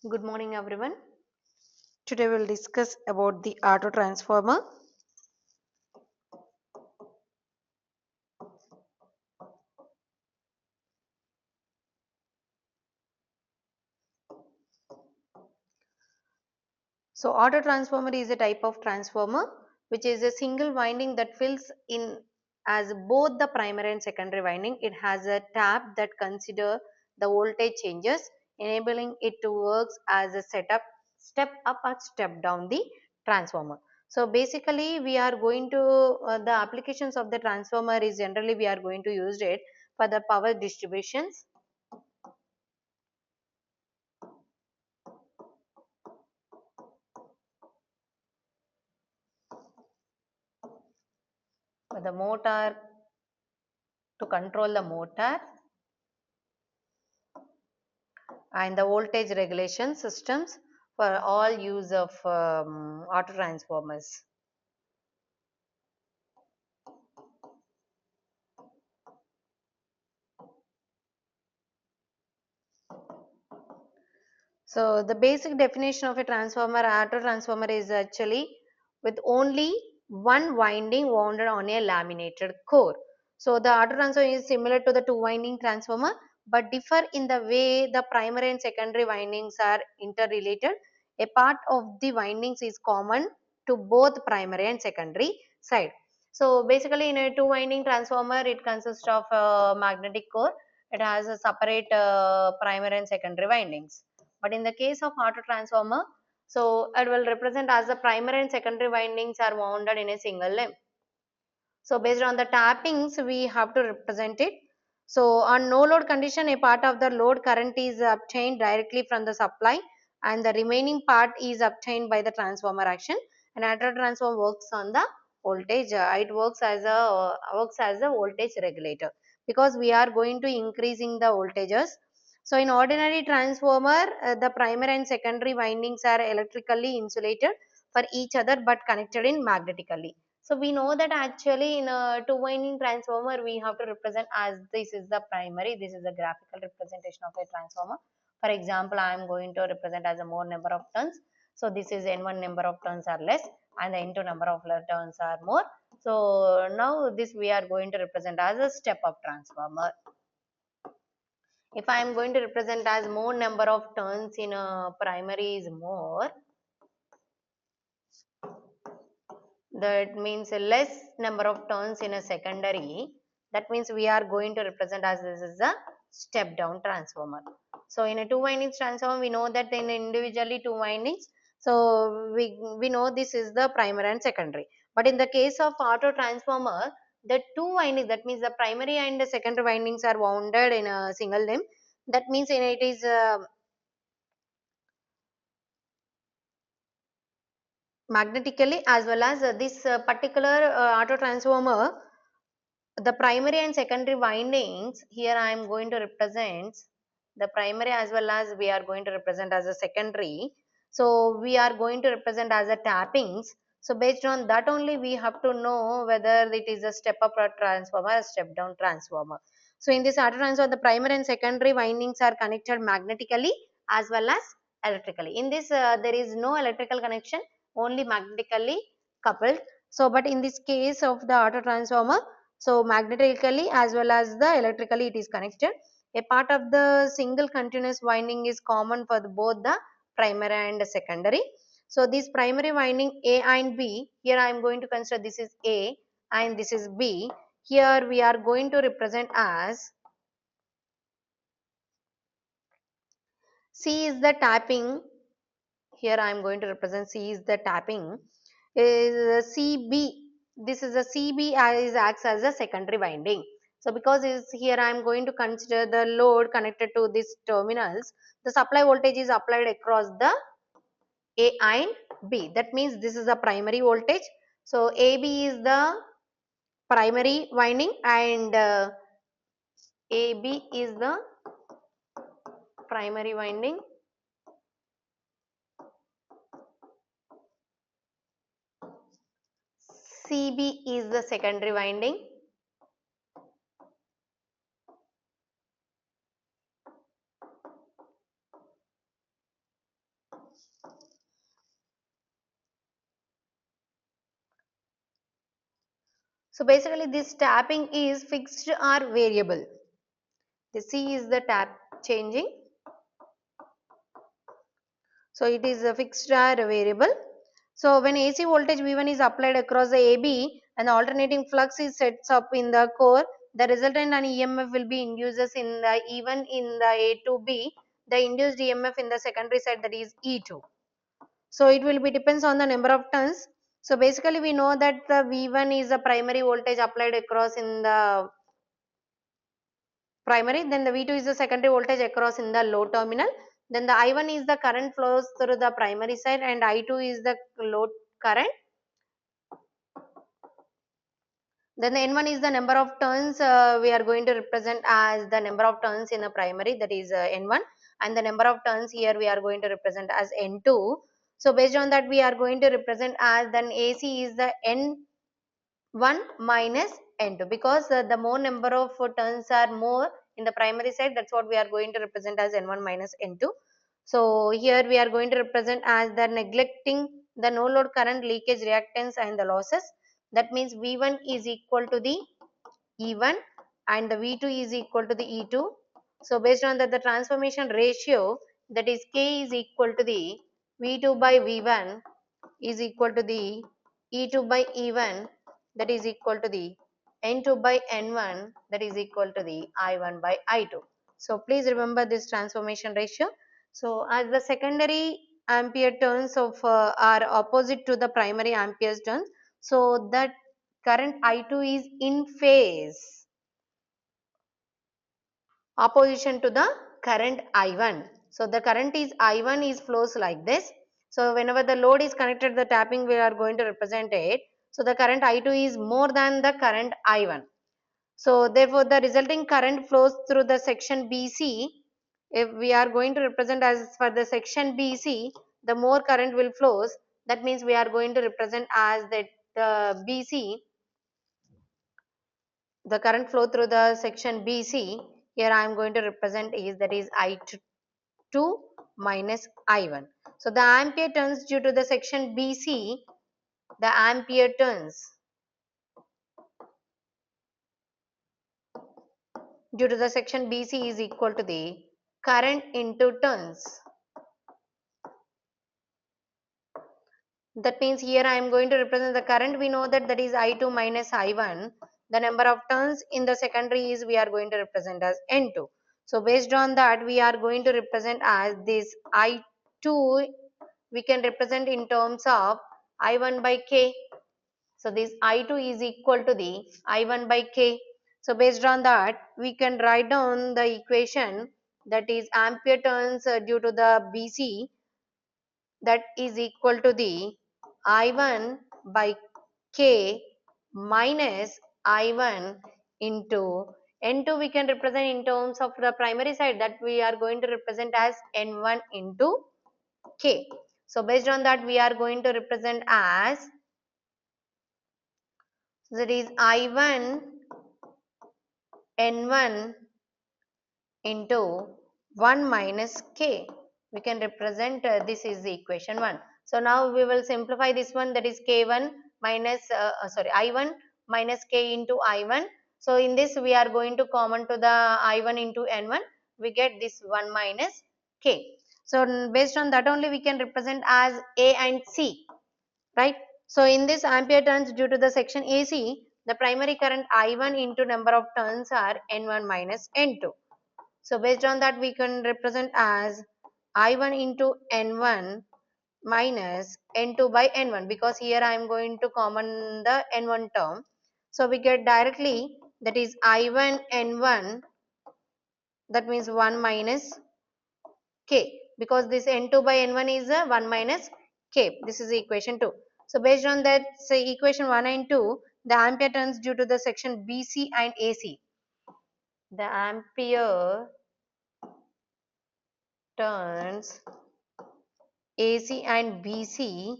Good morning, everyone. Today we'll discuss about the auto transformer. So, auto transformer is a type of transformer which is a single winding that fills in as both the primary and secondary winding. It has a tap that consider the voltage changes, enabling it to work as a setup, step up or step down the transformer. So, basically we are going to the applications of the transformer is generally we are going to use it for the power distributions, for the motor, to control the motor, and the voltage regulation systems for all use of auto transformers. So the basic definition of a transformer, auto transformer, is actually with only one winding wound on a laminated core. So the auto transformer is similar to the two winding transformer but differ in the way the primary and secondary windings are interrelated. A part of the windings is common to both primary and secondary side. So basically in a two winding transformer it consists of a magnetic core. It has a separate primary and secondary windings. But in the case of auto transformer, so it will represent as the primary and secondary windings are wounded in a single limb. So based on the tappings, we have to represent it. So on no load condition, a part of the load current is obtained directly from the supply and the remaining part is obtained by the transformer action. And auto transformer works on the voltage. It works as a voltage regulator because we are going to increasing the voltages. So in ordinary transformer, the primary and secondary windings are electrically insulated for each other but connected in magnetically. So we know that actually in a two winding transformer we have to represent as this is the primary, this is the graphical representation of a transformer. For example, I am going to represent as a more number of turns. So this is N1 number of turns are less and the N2 number of turns are more. So now this we are going to represent as a step up transformer. If I am going to represent as more number of turns in a primary is more, that means a less number of turns in a secondary. That means we are going to represent as this is a step down transformer. So in a two windings transformer we know that in individually two windings, so we know this is the primary and secondary. But in the case of auto transformer, the two windings, that means the primary and the secondary windings are wounded in a single limb. That means in it is magnetically, as well as this particular auto transformer, the primary and secondary windings here I am going to represent the primary as well as we are going to represent as a secondary. So we are going to represent as a tappings. So based on that only we have to know whether it is a step up transformer or step down transformer. So in this auto transformer, the primary and secondary windings are connected magnetically as well as electrically. In this there is no electrical connection, only magnetically coupled. So but in this case of the auto transformer, so magnetically as well as the electrically it is connected. A part of the single continuous winding is common for both the primary and secondary. So this primary winding A and B, here I am going to consider this is A and this is B. Here we are going to represent as C is the tapping. Here I am going to represent C is the tapping. Is CB. This is a CB is acts as a secondary winding. So because is here I am going to consider the load connected to these terminals. The supply voltage is applied across the A and B. That means this is the primary voltage. So AB is the primary winding and AB is the primary winding. CB is the secondary winding. So basically this tapping is fixed or variable. The C is the tap changing. So it is a fixed or a variable. So when AC voltage V1 is applied across the AB and the alternating flux is sets up in the core, the resultant and EMF will be induces in the E1 in the A to B, the induced EMF in the secondary side, that is E2. So it will be depends on the number of turns. So basically we know that the V1 is the primary voltage applied across in the primary, then the V2 is the secondary voltage across in the load terminal, then the I1 is the current flows through the primary side and I2 is the load current, then the N1 is the number of turns we are going to represent as the number of turns in the primary, that is N1, and the number of turns here we are going to represent as N2. So based on that we are going to represent as then AC is the N1 minus N2, because the more number of turns are more in the primary side, that's what we are going to represent as N1 minus N2. So here we are going to represent as the neglecting the no load current, leakage reactance and the losses. That means V1 is equal to the E1 and the V2 is equal to the E2. So based on that the transformation ratio, that is K is equal to the V2 by V1 is equal to the E2 by E1, that is equal to the N2 by N1, that is equal to the I1 by I2. So please remember this transformation ratio. So as the secondary ampere turns of are opposite to the primary ampere turns, so that current I2 is in phase opposition to the current I1. So the current is I1 is flows like this. So whenever the load is connected, the tapping we are going to represent it. So the current I2 is more than the current I1. So therefore the resulting current flows through the section BC. If we are going to represent as for the section BC, the more current will flows. That means we are going to represent as that the BC, the current flow through the section BC. Here I am going to represent is that is I2 minus I1. So the ampere turns due to the section BC, the ampere turns due to the section BC is equal to the current into turns. That means here I am going to represent the current, we know that that is I2 minus I1. The number of turns in the secondary is we are going to represent as N2. So based on that we are going to represent as this I2, we can represent in terms of I1 by K. So this I2 is equal to the I1 by K. So based on that we can write down the equation, that is ampere turns due to the BC, that is equal to the I1 by K minus I1 into N2, we can represent in terms of the primary side, that we are going to represent as N1 into K. So based on that we are going to represent as, that is I1 N1 into 1 minus K. We can represent this is the equation 1. So now we will simplify this one, that is K1 minus I1 minus K into I1. So in this we are going to common to the I1 into N1, we get this 1 minus K. So based on that only we can represent as A and C, right? So in this ampere turns due to the section AC, the primary current I1 into number of turns are N1 minus N2. So based on that we can represent as I1 into N1 minus N2 by N1, because here I am going to common the N1 term. So we get directly, that is I1 N1, that means 1 minus K, because this N2 by N1 is 1 minus K. This is equation 2. So based on that, say equation 1 and 2, the ampere turns due to the section BC and AC. The ampere turns AC and BC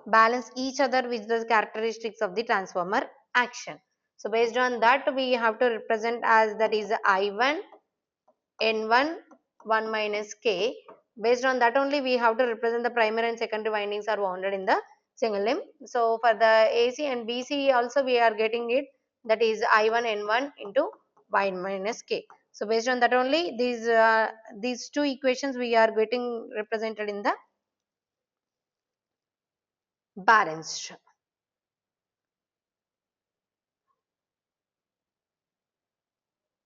balance each other with the characteristics of the transformer action. So based on that we have to represent as, that is I1 N1 1 minus K. Based on that only we have to represent the primary and secondary windings are wounded in the single limb. So for the AC and BC also we are getting it, that is I1 N1 into y minus k. So based on that only these two equations we are getting represented in the balanced.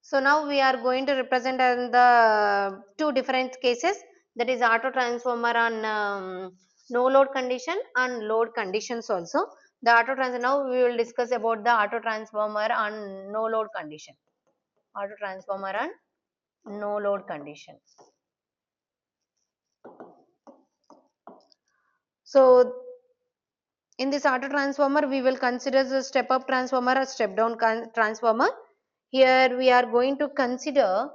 So now we are going to represent in the two different cases, that is auto transformer on no load condition and load conditions also. The auto transformer, now we will discuss about the auto transformer on no load condition. Auto transformer on no load condition. So in this auto transformer we will consider the step up transformer or step down transformer. Here we are going to consider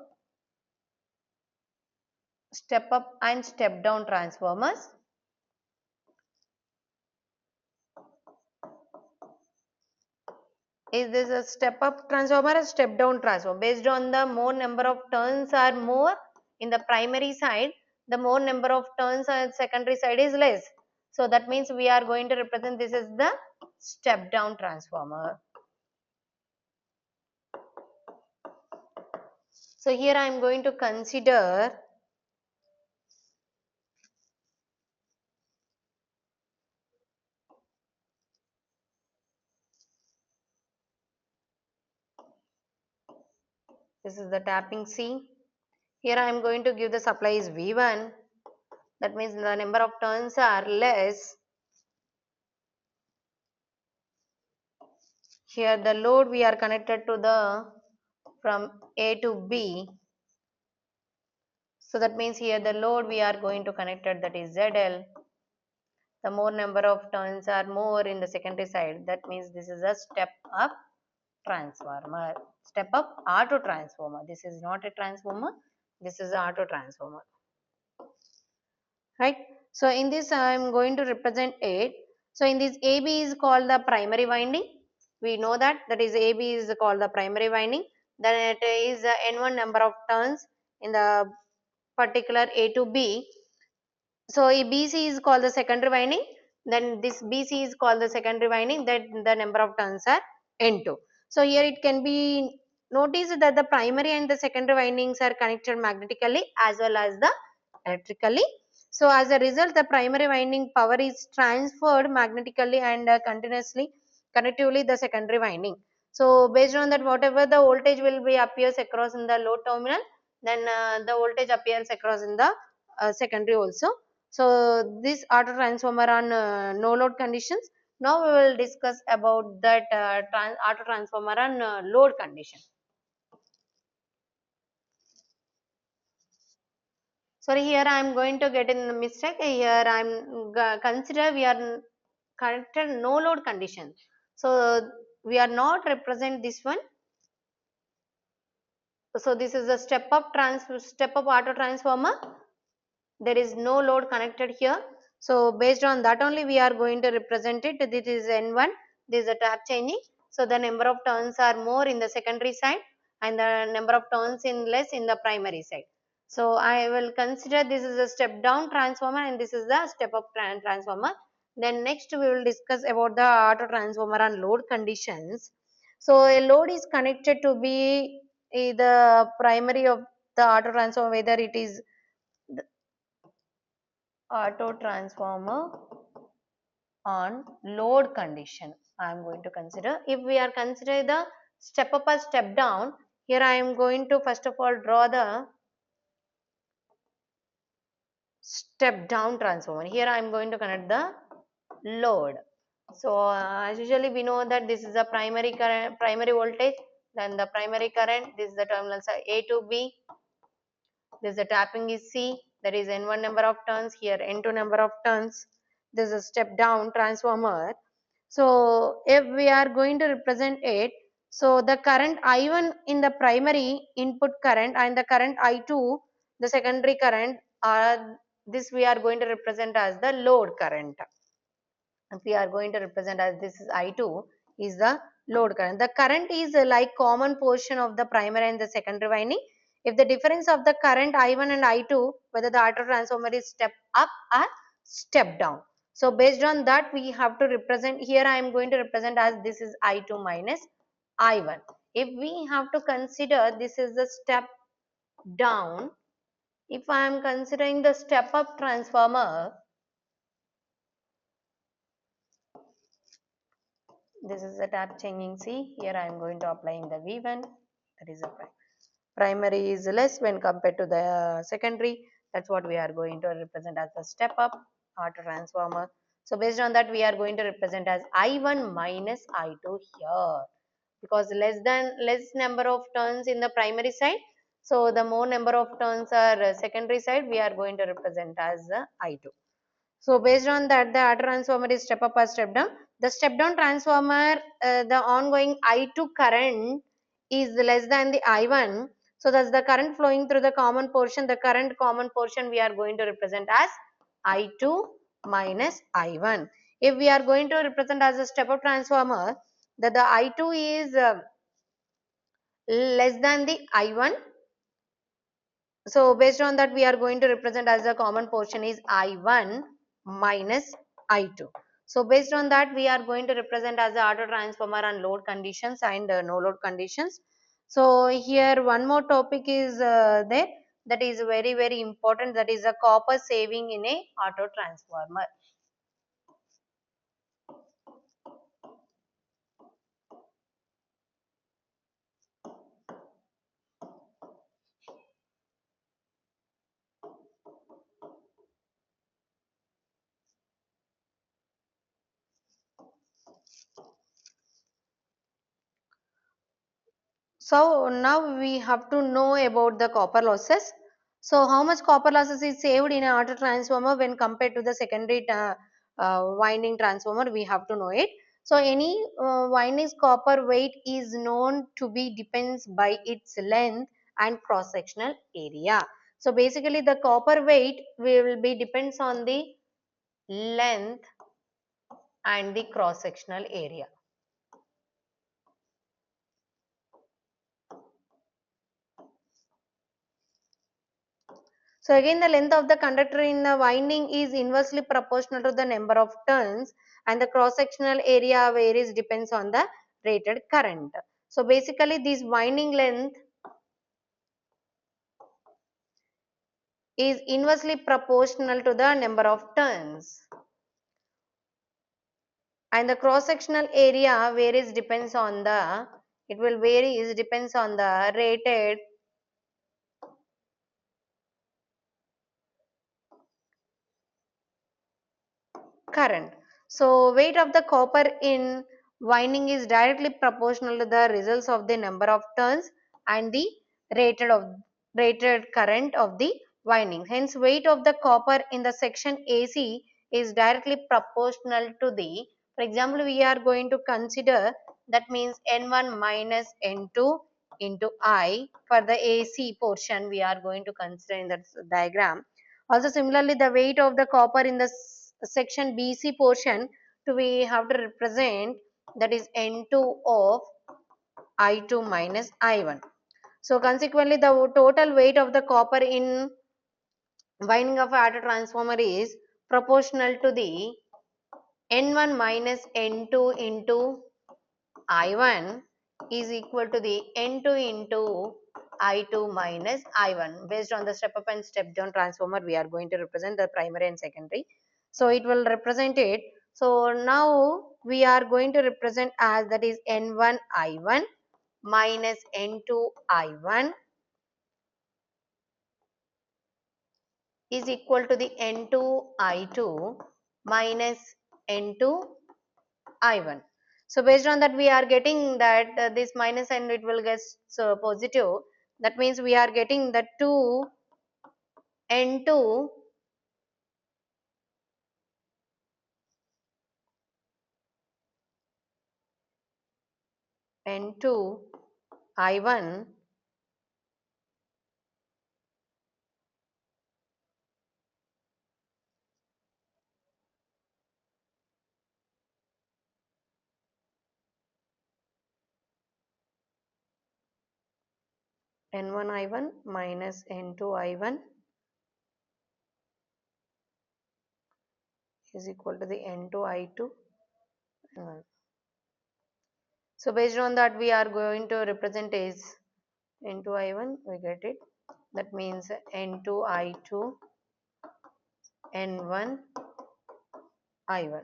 step up and step down transformers. Is this a step up transformer or step down transformer? Based on the more number of turns are more in the primary side, the more number of turns on secondary side is less. So that means we are going to represent this as the step down transformer. So here I am going to consider this is the tapping C. Here I am going to give the supply is V1. That means the number of turns are less. Here the load we are connected to the from A to B. So that means here the load we are going to connect it, that is ZL. The more number of turns are more in the secondary side. That means this is a step up transformer. Step up auto transformer. This is not a transformer. This is auto transformer. Right. So in this I am going to represent it. So in this AB is called the primary winding. We know that is AB is called the primary winding. Then it is N1 number of turns in the particular A to B. So BC is called the secondary winding. Then this BC is called the secondary winding. That the number of turns are N2. So here it can be noticed that the primary and the secondary windings are connected magnetically as well as the electrically. So as a result, the primary winding power is transferred magnetically and connectively the secondary winding. So based on that, whatever the voltage will be appears across in the load terminal, then the voltage appears across in the secondary also. So this auto transformer on no load conditions. Now we will discuss about that auto transformer on load condition. Sorry, here I am going to get in a mistake. Here I am consider we are connected no load condition. So we are not represent this one. So this is a step up auto transformer. There is no load connected here. So based on that only we are going to represent it. This is N1. This is a tap changing. So the number of turns are more in the secondary side and the number of turns in less in the primary side. So I will consider this is a step down transformer and this is the step up transformer. Then next we will discuss about the auto transformer on load conditions. So a load is connected to be the primary of the auto transformer, whether it is auto transformer on load condition. I am going to consider, if we are considering the step up or step down, here I am going to first of all draw the step down transformer. Here I am going to connect the load. So as usually we know that this is a primary current, primary voltage, then the primary current, this is the terminals are A to B. This the tapping is C, that is N1 number of turns, here N2 number of turns. This is a step down transformer. So if we are going to represent it, so the current I1 in the primary input current and the current I2, the secondary current, are this we are going to represent as the load current. If we are going to represent as this is I2 is the load current. The current is like common portion of the primary and the secondary winding. If the difference of the current I1 and I2, whether the auto transformer is step up or step down. So based on that we have to represent, here I am going to represent as this is I2 minus I1. If we have to consider this is the step down, if I am considering the step up transformer, this is the tap changing. See, here I am going to applying the V1, that is a primary is less when compared to the secondary. That's what we are going to represent as the step up auto transformer. So based on that, we are going to represent as I1 minus I2 here, because less number of turns in the primary side. So the more number of turns are secondary side, we are going to represent as I2. So based on that, the auto transformer is step up or step down. The step down transformer, the ongoing I2 current is less than the I1. So that's the current flowing through the common portion. The current common portion we are going to represent as I2 minus I1. If we are going to represent as a step up transformer, that the I2 is less than the I1. So based on that, we are going to represent as the common portion is I1 minus I2. So based on that, we are going to represent as the auto transformer and load conditions and no load conditions. So here one more topic is there, that is very important, that is a copper saving in a auto transformer. So now we have to know about the copper losses. So how much copper losses is saved in an auto transformer when compared to the secondary winding transformer, we have to know it. So any winding's copper weight is known to be depends by its length and cross sectional area. So basically the copper weight will be depends on the length and the cross sectional area. So again, the length of the conductor in the winding is inversely proportional to the number of turns, and the cross-sectional area varies depends on the rated current. So basically this winding length is inversely proportional to the number of turns, and the cross-sectional area varies depends on the, it will vary is depends on the rated current. So weight of the copper in winding is directly proportional to the results of the number of turns and the rated of rated current of the winding. Hence weight of the copper in the section AC is directly proportional to the, for example, we are going to consider, that means N1 minus N2 into I for the AC portion we are going to consider in the diagram. Also similarly, the weight of the copper in the section BC portion to we have to represent, that is N2 of I2 minus I1. So consequently, the total weight of the copper in winding of auto transformer is proportional to the N1 minus N2 into I1 is equal to the N2 into I2 minus I1. Based on the step up and step down transformer, we are going to represent the primary and secondary. So it will represent it. So now we are going to represent as, that is N1 I1 minus N2 I1 is equal to the N2 I2 minus N2 I1. So based on that, we are getting that this minus and it will get positive. That means we are getting the 2 N2 N2 I1 N1 I1 minus N2 I1 is equal to the N2 I2. So based on that, we are going to represent is N2 I1, we get it. That means N2 I2 N1 I1.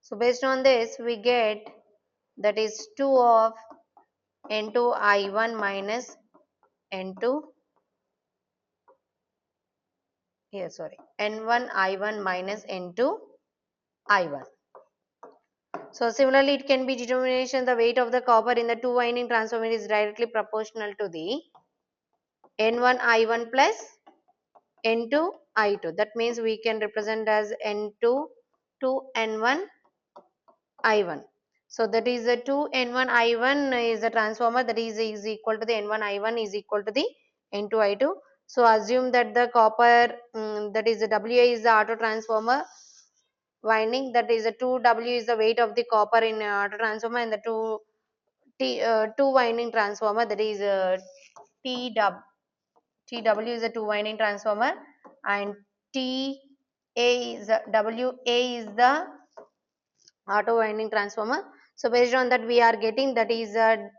So based on this, we get that is 2 of N2 I1 minus N2, here sorry, N1 I1 minus N2 I1. So similarly, it can be determination the weight of the copper in the two winding transformer is directly proportional to the N1 I1 plus N2 I2. That means we can represent as N2 to N1 I1. So that is the 2 N1 I1 is the transformer that is equal to the N1 I1 is equal to the N2 I2. So assume that the copper that is the WA is the auto transformer winding, that is the 2W is the weight of the copper in auto transformer, and the two winding transformer that is TW. TW is a two winding transformer, and TA is WA is the auto winding transformer. So based on that, we are getting that is a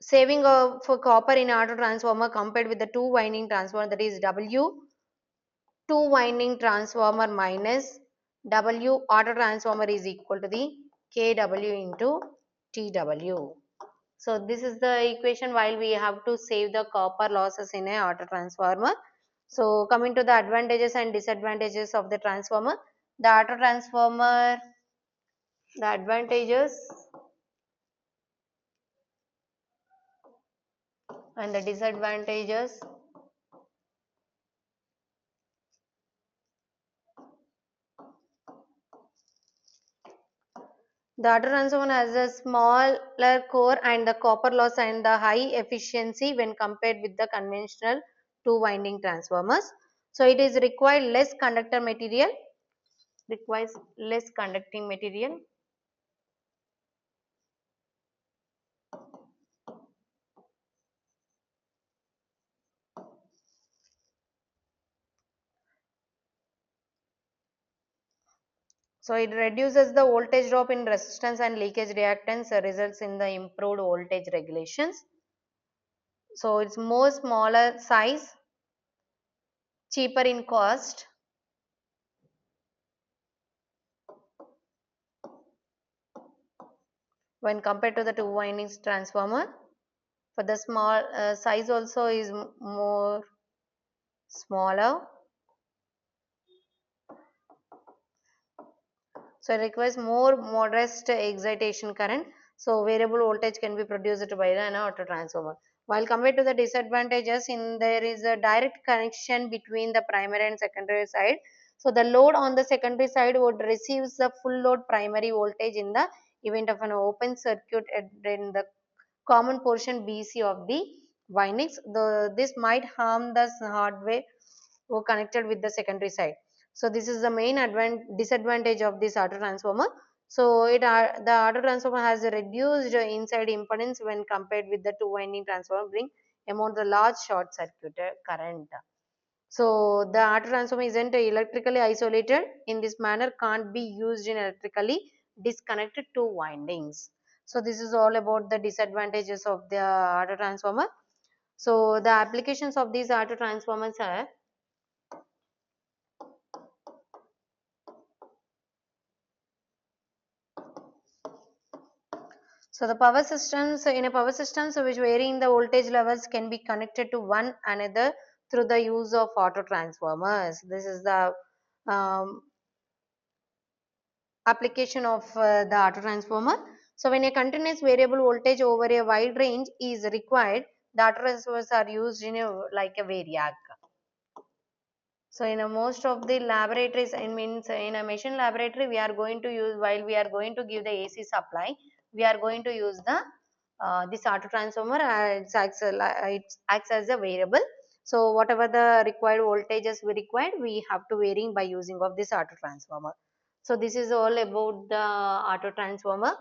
saving of for copper in auto transformer compared with the two winding transformer, that is W two winding transformer minus W auto transformer is equal to the KW into TW. So this is the equation while we have to save the copper losses in a auto transformer. So coming to the advantages and disadvantages of the transformer, the auto transformer, the advantages and the disadvantages. The auto transformer has a smaller core and the copper loss and the high efficiency when compared with the conventional two winding transformers. So it is requires less conducting material. So it reduces the voltage drop in resistance and leakage reactance, results in the improved voltage regulations. So it's more smaller size, cheaper in cost. When compared to the two windings transformer, for the small size also is more smaller. So it requires more modest excitation current. So variable voltage can be produced by an auto transformer. While compared to the disadvantages, in there is a direct connection between the primary and secondary side. So the load on the secondary side would receive the full load primary voltage in the event of an open circuit in the common portion BC of the windings. This might harm the hardware connected with the secondary side. So this is the main disadvantage of this auto transformer. So the auto transformer has a reduced inside impedance when compared with the two winding transformer, bring amount the large short circuit current. So the auto transformer isn't electrically isolated. In this manner, can't be used in electrically disconnected two windings. So this is all about the disadvantages of the auto transformer. So the applications of these auto transformers are, so the power systems, in a power system, so which varying the voltage levels can be connected to one another through the use of auto transformers. This is the um, application of the auto transformer. So when a continuous variable voltage over a wide range is required, the auto transformers are used in a like a variac. So in a most of the laboratories, I means in a machine laboratory, we are going to use, while we are going to give the AC supply, we are going to use the this auto transformer. It acts as a variable. So whatever the required voltages we required, we have to varying by using of this auto transformer. So this is all about the auto transformer.